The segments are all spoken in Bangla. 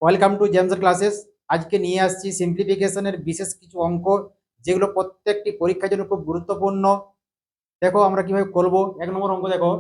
ওয়েলকাম টু জেমসের ক্লাসেস। আজকে নিয়ে আসছি সিম্পলিফিকেশনের বিশেষ কিছু অঙ্ক, যেগুলো প্রত্যেকটি পরীক্ষার জন্য খুব গুরুত্বপূর্ণ। দেখো আমরা কিভাবে করবো। 1 নম্বর অঙ্ক দেখো,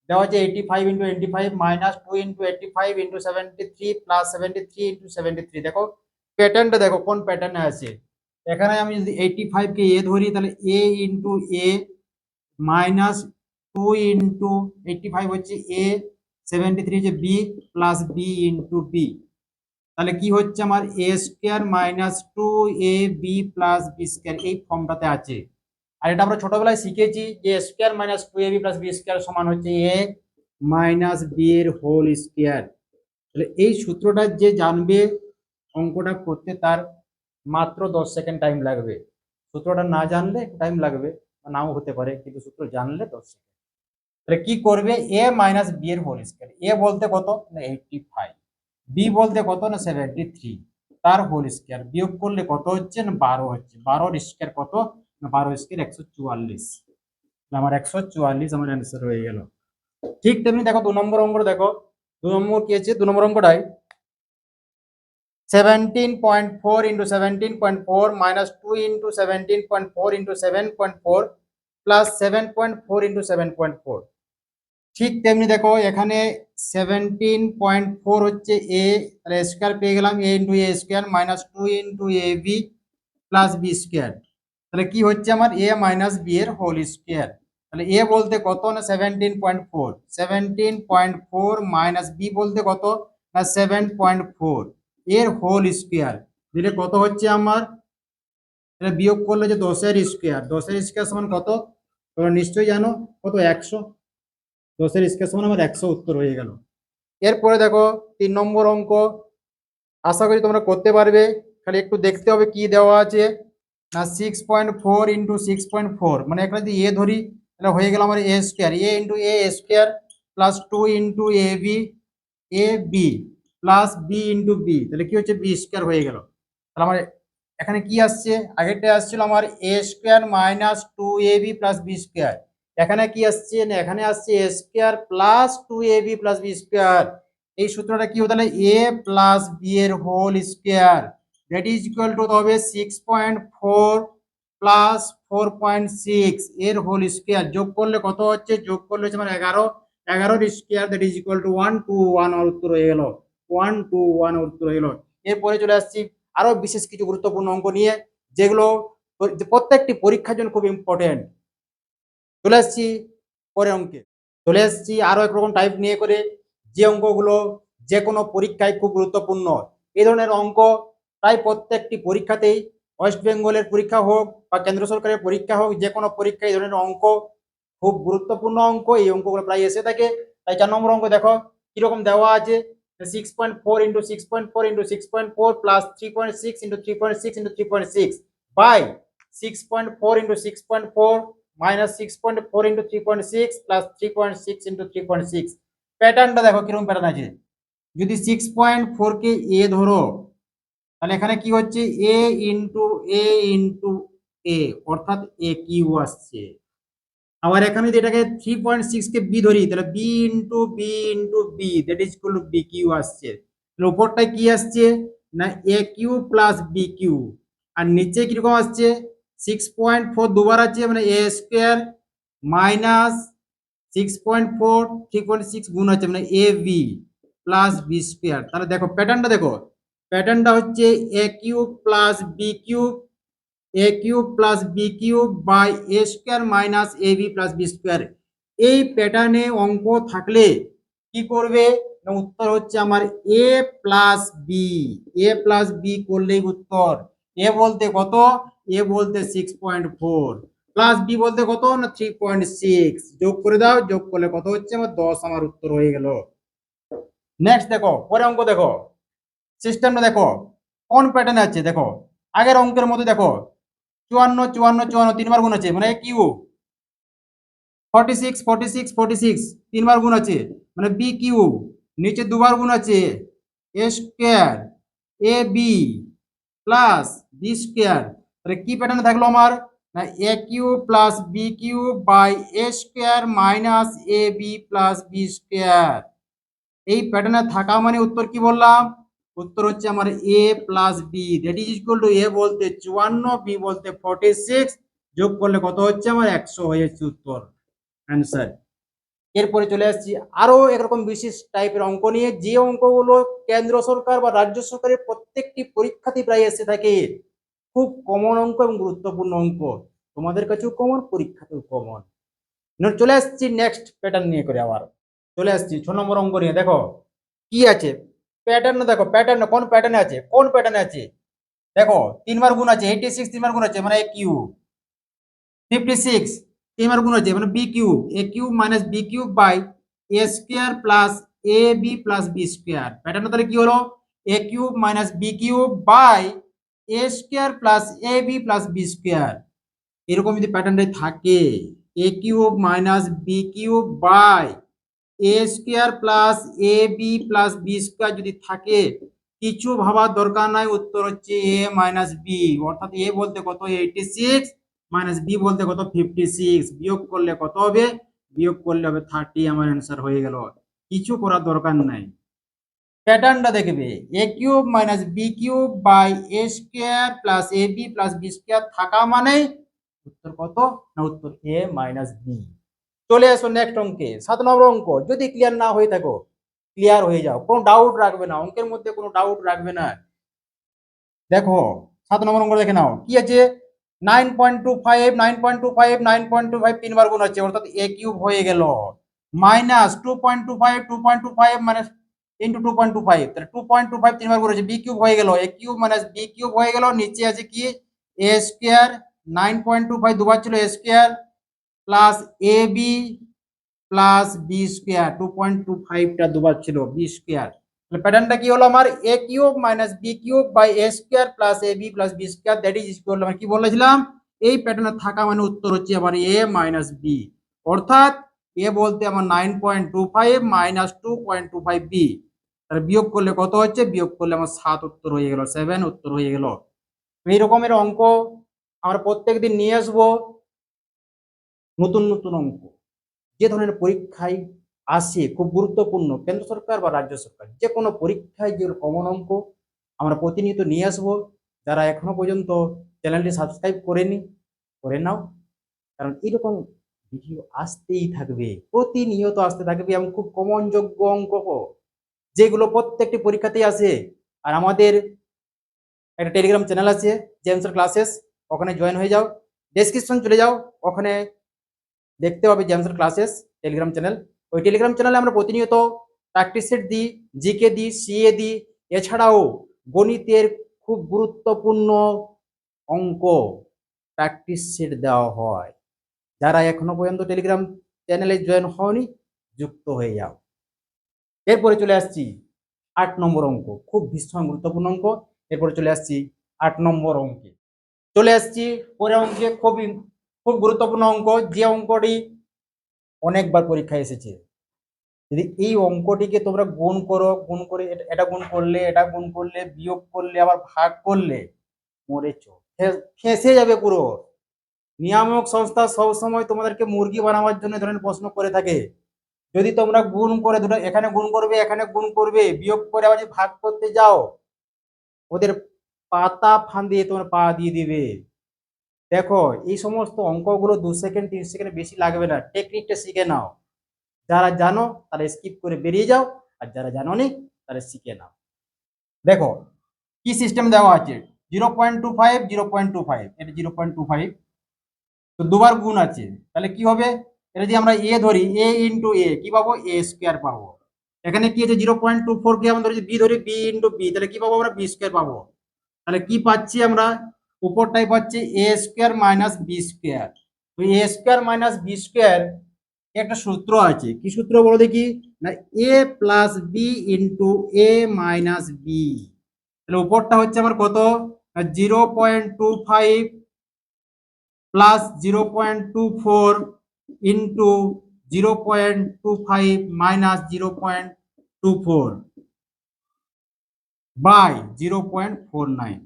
দেওয়া আছে 85 × 85 মাইনাস 2 × 85 × 73 প্লাস 73 × 73। দেখো প্যাটার্নটা দেখো কোন প্যাটার্নে আছে। এখানে আমি যদি 85 কে এ ধরি, তাহলে এ ইন্টু এ মাইনাস 2 × 85 হচ্ছে এ, 73 হচ্ছে b, plus b into b. তাহলে কি হচ্ছে আমার a square minus 2ab plus b square, এই ফর্মটাতে আছে। আর এটা আমরা ছোটবেলায় শিখেছি যে square minus 2ab plus b square সমান হচ্ছে এ মাইনাস বি এর হোল স্কোয়ার। তাহলে এই সূত্রটা যে জানবে অঙ্কটা করতে তার মাত্র 10 সেকেন্ড টাইম লাগবে। সূত্রটা না জানলে টাইম লাগবে, নাও হতে পারে, কিন্তু সূত্র জানলে 10 সেকেন্ড। তাহলে কি করবে, এ মাইনাস বি এর হোল স্কোয়ার। এ বলতে কত না 85, বি বলতে কত না 73, তার হোল স্কোয়ার বিয়োগ করলে কত হচ্ছে না 12 হচ্ছে। 12 স্কোয়ার কত না 12 স্কোয়ার 144। আমার 144 আমার অ্যান্সার হয়ে গেল। ঠিক তেমনি দেখো 2 নম্বর অঙ্ক দেখো। 2 নম্বর কি আছে, 2 নম্বর অঙ্কটাই 17.4 × 17.4 মাইনাস 2 × 17.4 × 7.4 প্লাস 7.4 × 7.4। ঠিক তেমনি দেখো এখানে 17.4 হচ্ছে এ, তাহলে স্কোয়ার পেয়ে গেলাম এ into a square minus 2 × a b plus b square. তাহলে কি হচ্ছে আমার এ মাইনাস বি এর হোল স্কোয়ার। তাহলে এ বলতে কত না 17.4, 17.4 মাইনাস বি বলতে কত না 7.4 এর হোল স্কোয়ার দিলে কত হচ্ছে আমার। এটা বিয়োগ করলে যে 10 এর স্কোয়ার, 10 এর স্কোয়ার সমান কত তোমরা নিশ্চয়ই জানো, কত 100। 10 এর স্কোয়ার সমান আমার 100 উত্তর হয়ে গেল। এরপরে দেখো 3 নম্বর অঙ্ক, আশা করি তোমরা করতে পারবে, খালি একটু দেখতে হবে কি দেওয়া আছে না 6.4 × 6.4, মানে একটা যদি এ ধরি তাহলে হয়ে গেল আমার a square, a into a square plus 2 × a b plus b into b, তাহলে কি হচ্ছে বি স্কোয়ার হয়ে গেল। তাহলে আমার এখানে কি আসছে, আগেরটা আসছিল আমার a square minus 2ab plus b square. এখানে কি আসছে না এখানে আসছে a square plus 2ab plus b square. এই সূত্রটা কি হবে তাহলে এ প্লাস বি এর whole square that is equal to হবে 6.4 প্লাস 4.6 এর হোল স্কোয়ার। যোগ করলে কত হচ্ছে, যোগ করলে হচ্ছে আমার 11, 11 square that is equal two 121, আর উত্তর হয়ে গেল 121 উত্তর হয়ে গেল। এরপরে চলে আসছি আরো বিশেষ কিছু গুরুত্বপূর্ণ অঙ্ক নিয়ে, যেগুলো প্রত্যেকটি পরীক্ষার জন্য খুব ইম্পর্টেন্ট। চলে আসছি পরে অঙ্কে, চলে আসছি আরো একরকম টাইপ নিয়ে করে, যে অঙ্কগুলো যে কোনো পরীক্ষায় খুব গুরুত্বপূর্ণ। এই ধরনের অঙ্ক প্রায় প্রত্যেকটি পরীক্ষাতেই, ওয়েস্ট বেঙ্গলের পরীক্ষা হোক বা কেন্দ্র সরকারের পরীক্ষা হোক, যে কোনো পরীক্ষায় এই ধরনের অঙ্ক খুব গুরুত্বপূর্ণ অঙ্ক, এই অঙ্কগুলো প্রায় এসে থাকে। তাই 4 নম্বর অঙ্ক দেখো কিরকম দেওয়া আছে, 6.4 × 6.4 × 6.4 প্লাস 3.6 × 3.6 × 3.6 বাই 6.4 × 6.4 মাইনাস 6.4 × 3.6 প্লাস 3.6 × 3.6। প্যাটার্নটা দেখো কিরকম প্যাটার্ন আছে। যদি 6.4 কে এ ধরো, তাহলে এখানে কি হচ্ছে এ ইন্টু এ, অর্থাৎ এ কিউ আসছে। আবার এখানে যদি এটাকে 3.6 কে বি ধরি, তাহলে B into B that is equal to B Q আসছে। তাহলে উপরটায় কি আসছে না এ কিউ প্লাস বি কিউ, আর নিচে কিরকম আসছে 6.4 দুবার আছে, মানে এ স্কোয়ার মাইনাস 6.4 3.6 গুণ আছে, মানে a b plus b square. তাহলে দেখো প্যাটার্নটা দেখো, প্যাটার্নটা হচ্ছে a cube plus b cube, a cube plus b cube by a square minus a b plus b square. এই প্যাটার্নে অঙ্ক থাকলে কি করবে না উত্তর হচ্ছে আমার a plus B, A plus B করলেই উত্তর। এ বলতে কত, এ বলতে 6.4 প্লাস বি বলতে কত না 3.6, যোগ করে দাও, যোগ করলে কত হচ্ছে আমার 10, আমার উত্তর হয়ে গেল। নেক্সট দেখো পরে অঙ্ক দেখো, সিস্টেমটা দেখো কোন প্যাটার্নে আছে। দেখো আগের অঙ্কের মধ্যে দেখো 54 54 54 তিনবার গুণ আছে, মানে কিউ 46 46 46 তিনবার গুণ আছে, মানে বি কিউ। নিচে দুবার গুণ আছে a square a b plus b square. তাহলে কি প্যাটার্নে থাকলো আমার না এ Q plus B cube by a square minus a b plus b square. এই প্যাটার্নে থাকা মানে উত্তর কি বললাম, উত্তর হচ্ছে আমার a plus b, that is equal to a বলতে 54, বি বলতে 46, যোগ করলে কত হচ্ছে আমার 100 হয়ে যাচ্ছে উত্তর অ্যান্সার। এরপরে চলে আসছি আরো একরকম বিশেষ টাইপের অঙ্ক নিয়ে, যে অঙ্কগুলো কেন্দ্র সরকার বা রাজ্য সরকারের প্রত্যেকটি পরীক্ষাতেই প্রায় এসে থাকে। খুব কমন অঙ্ক এবং গুরুত্বপূর্ণ অঙ্ক, তোমাদের কাছেও কমন, পরীক্ষাতেও কমন। চলে আসছি নেক্সট প্যাটার্ন নিয়ে করে আবার চলে আসছি 6 নম্বর অঙ্ক নিয়ে। দেখো কি আছে প্যাটার্ন, দেখো প্যাটার্ন কোন প্যাটার্নে আছে, কোন প্যাটার্নে আছে। দেখো 3 বার গুণ আছে, 86 3 বার গুণ আছে মানে এ কিউ, 56 3 বার গুণ আছে মানে b cube, a cube minus b cube by a square plus a b plus b square. প্যাটার্নটা তাহলে কি হলো, a cube minus b cube by a square plus a b plus b square. এরকম যদি প্যাটার্নটাই থাকে, a cube minus b cube by a square plus a b plus b square যদি থাকে, কিছু ভাবার দরকার নাই, উত্তর হচ্ছে এ মাইনাস বি। অর্থাৎ এ বলতে কত 86 মাইনাস বি বলতে কত 56, বিয়োগ করলে কত হবে, বিয়োগ করলে হবে 30, আমার অ্যান্সার হয়ে গেল, কিছু করার দরকার নাই। প্যাটার্নটা দেখবে, a cube minus b cube by a square plus a b plus b square থাকা মানে উত্তর কত না, উত্তর এ মাইনাস বি। চলে আসো নেক্সট অঙ্কে 7 নম্বর অঙ্ক। যদি ক্লিয়ার না হয়ে থাকো ক্লিয়ার হয়ে যাও, কোনো ডাউট রাখবে না, অঙ্কের মধ্যে কোনো ডাউট রাখবে না। দেখো 7 নম্বর অঙ্ক দেখে নাও কি আছে, 9.25 9.25 9.25 3 বার গুণ আছে, অর্থাৎ এ কিউব হয়ে গেল, মাইনাস 2.25 2.25 মানে ইন্টু 2.25, তাহলে 2.25 3 বার গুণ আছে, বি কিউব হয়ে গেল, এ কিউব মাইনাস বি কিউব হয়ে গেল, নিচে আছে কি এ স্কোয়ার, 9.25 দুবার ছিল a square plus a b plus b square, 2.25টা দুবার ছিল বি স্কোয়ার। প্যাটার্নটা কি হলো আমার, a cube minus b cube by a square plus a b plus b square, that is equal to, কি বলেছিলাম, এই প্যাটার্নে থাকা মানে উত্তর হচ্ছে আমার এ মাইনাস বি। অর্থাৎ এ বলতে আমার 9.25 মাইনাস 2.25 বি, তাহলে বিয়োগ করলে কত হচ্ছে, বিয়োগ করলে আমার 7 উত্তর হয়ে গেল, 7 উত্তর হয়ে গেল। এই রকমের অঙ্ক আমরা প্রত্যেকদিন নিয়ে আসবো, নতুন নতুন অঙ্ক যে ধরনের পরীক্ষায় আসে, খুব গুরুত্বপূর্ণ, কেন্দ্র সরকার বা রাজ্য সরকার যে কোনো পরীক্ষায় যে কমন অঙ্ক আমরা প্রতিনিয়ত নিয়ে আসবো। যারা এখনো পর্যন্ত চ্যানেলটি সাবস্ক্রাইব করেনি করে নাও, কারণ এরকম ভিডিও আসতেই থাকবে, প্রতিনিয়ত আসতে থাকবে, এবং খুব কমন যোগ্য অঙ্ক যেগুলো প্রত্যেকটি পরীক্ষাতেই আসে। আর আমাদের একটা টেলিগ্রাম চ্যানেল আছে জেমসের ক্লাসেস, ওখানে জয়েন হয়ে যাও, ডেসক্রিপশন চলে যাও, ওখানে দেখতে হবে জেমসের ক্লাসেস টেলিগ্রাম চ্যানেল। ওই টেলিগ্রাম চ্যানেলে আমরা প্রতিনিয়ত প্র্যাকটিস সেট দিই, জিকে দিই, সিএ দিই, এছাড়াও গণিতের খুব গুরুত্বপূর্ণ অঙ্ক প্র্যাকটিস সেট দেওয়া হয়। যারা এখনো পর্যন্ত টেলিগ্রাম চ্যানেলে জয়েন হওনি, যুক্ত হয়ে যাও। এরপরে চলে আসছি 8 নম্বর অঙ্ক, খুব ভীষণ গুরুত্বপূর্ণ অঙ্ক। এরপরে চলে আসছি 8 নম্বর অঙ্কে, চলে আসছি পরের অঙ্কে, খুব গুরুত্বপূর্ণ অঙ্ক, যে অঙ্কটি অনেকবার পরীক্ষায় এসেছে। যদি এই অঙ্কটিকে তোমরা গুণ করো, গুণ করে এটা গুণ করলে, এটা গুণ করলে, বিয়োগ করলে, আবার ভাগ করলে, মরেছো, ফেঁসে যাবে পুরো। নিয়ামক সংস্থা সব সময় তোমাদেরকে মুরগি বানাবার জন্য ধরনের প্রশ্ন করে থাকে। যদি তোমরা গুণ করে দুটো, এখানে গুণ করবে, এখানে গুণ করবে, বিয়োগ করে আবার যদি ভাগ করতে যাও, ওদের পাতা ফাঁদিয়ে তোমার পা দিয়ে দিবে। দেখো এই সমস্ত অঙ্কগুলো 2 সেকেন্ড 3 সেকেন্ড বেশি লাগবে না, টেকনিকটা শিখে নাও। যারা জানো তারা স্কিপ করে বেরিয়ে যাও, আর যারা জানো নি তারা শিখে নাও। দেখো কি সিস্টেম দেওয়া আছে, 0.25 0.25, এটা 0.25, তো দুবার গুণ আছে, তাহলে কি হবে, এটা যদি আমরা এ ধরি, এ ইন্টু এ কি পাবো, এ স্কোয়ার পাবো। এখানে কি আছে 0.24 কে আমরা যদি বি ধরি, বি ইন্টু বি, তাহলে কি পাবো আমরা, বি স্কোয়ার পাবো। তাহলে কি পাচ্ছি আমরা, উপরটাই পাচ্ছি এ স্কোয়ার মাইনাস বি স্কোয়ার। তো এ স্কোয়ার মাইনাস বি স্কোয়ার একটা সূত্র আছে, কি সূত্র বলো দেখি না, এ প্লাস বি ইন্টু এ মাইনাস বি। তাহলে উপরটা হচ্ছে আমার কত, 0.25 প্লাস 0.24 ইন্টু 0.25 মাইনাস 0.24 বাই 0.49।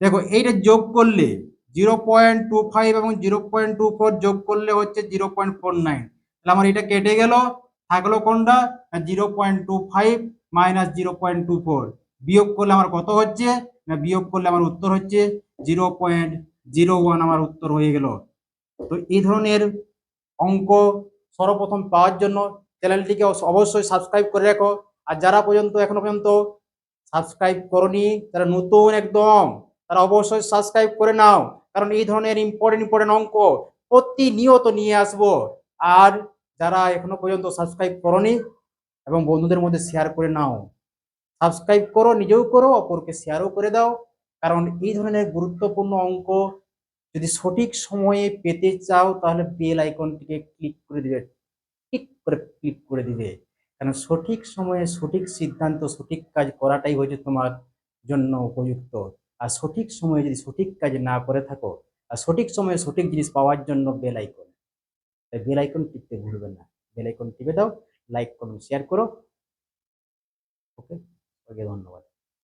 দেখো এইটা যোগ করলে 0.25 এবং 0.24 যোগ করলে হচ্ছে 0.49, তাহলে আমার এটা কেটে গেল, থাকলো কোনটা, 0.25 মাইনাস 0.24, বিয়োগ করলে আমার কত হচ্ছে না, বিয়োগ করলে আমার উত্তর হচ্ছে 0.01 আমার উত্তর হয়ে গেল। তো এই ধরনের অঙ্ক সর্বপ্রথম পাওয়ার জন্য চ্যানেলটিকে অবশ্যই সাবস্ক্রাইব করে রাখো। আর যারা এখনো পর্যন্ত সাবস্ক্রাইব করনি, যারা নতুন একদম, তারা অবশ্যই সাবস্ক্রাইব করে নাও, কারণ এই ধরনের ইম্পর্টেন্ট অঙ্ক প্রতিনিয়ত নিয়ে আসবো। আর যারা এখনো পর্যন্ত সাবস্ক্রাইব করনি, এবং বন্ধুদের মধ্যে শেয়ার করে নাও, সাবস্ক্রাইব করো, নিজেও করো, অপরকে শেয়ারও করে দাও। কারণ এই ধরনের গুরুত্বপূর্ণ অঙ্ক যদি সঠিক সময়ে পেতে চাও, তাহলে বেল আইকনটিকে ক্লিক করে দিবে, ঠিক করে ক্লিক করে দিবে। কারণ সঠিক সময়ে সঠিক সিদ্ধান্ত, সঠিক কাজ করাটাই হচ্ছে তোমার জন্য উপযুক্ত। আর সঠিক সময়ে যদি সঠিক কাজ না করে থাকো, আর সঠিক সময়ে সঠিক জিনিস পাওয়ার জন্য বেল আইকন, তাই বেল আইকন টিপতে ভুলবে না। বেল আইকন টিপে দাও, লাইক কমেন্ট শেয়ার করো। ওকে, ওকে, ধন্যবাদ।